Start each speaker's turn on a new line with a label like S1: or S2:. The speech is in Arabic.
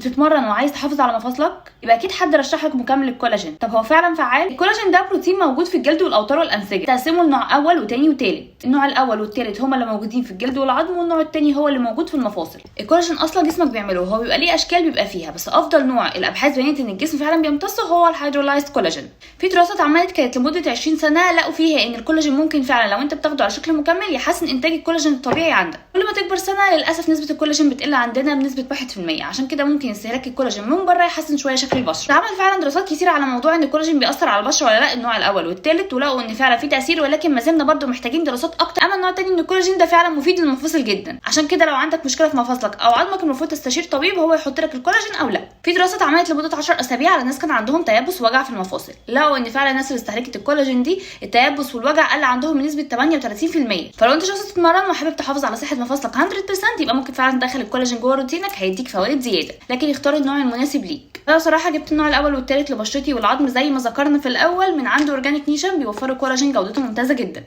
S1: بتتمرن وعايز تحافظ على مفاصلك، يبقى اكيد حد رشح لك مكمل الكولاجين. طب هو فعلا فعال؟ الكولاجين ده بروتين موجود في الجلد والاوتار والانسجه، تقسمه لنوع اول وتاني وتالت. النوع الاول والتالت هما اللي موجودين في الجلد والعظم، والنوع التاني هو اللي موجود في المفاصل. الكولاجين اصلا جسمك بيعمله، هو بيبقى ليه اشكال بيبقى فيها، بس افضل نوع الابحاث بينت ان الجسم فعلا بيمتصه هو الهيدرولايزد كولاجين. في دراسات اتعملت كانت لمده 20 سنه، لقوا فيها ان الكولاجين ممكن فعلا لو انت بتاخده على شكل مكمل يحسن انتاج الكولاجين الطبيعي عندك. كل ما تكبر سنه للاسف نسبه الكولاجين بتقل عندنا بنسبه 1%، عشان كده ممكن استهلاك الكولاجين من بره يحسن شويه شكل البشره. اتعمل فعلا دراسات كتير على موضوع ان الكولاجين بيأثر على البشره ولا لا، النوع الاول والثالث، ولقوا ان فعلا في تاثير، ولكن ما زلنا برده محتاجين دراسات اكتر. اما النوع الثاني من الكولاجين ده فعلا مفيد للمفاصل جدا، عشان كده لو عندك مشكله في مفاصلك او عظمك المفروض تستشير طبيب هو يحط لك الكولاجين او لا. في دراسه اتعملت لمده 10 اسابيع على ناس كان عندهم تيبس ووجع في المفاصل، لقوا ان فعلا الناس اللي استهلكت الكولاجين دي التيبس والوجع قل عندهم بنسبه 38%. فلو انت شخص بتتمرن وحابب تحافظ على صحه مفاصلك 100% يبقى ممكن فعلا تدخل الكولاجين جوه روتينك، هيديك فوائد زياده، لكن اختار النوع المناسب ليك. انا صراحه جبت النوع الاول والثالث لبشرتي والعظم زي ما ذكرنا في الاول من عند اورجانيك نيشن، بيوفروا كولاجين جودته ممتازه جدا.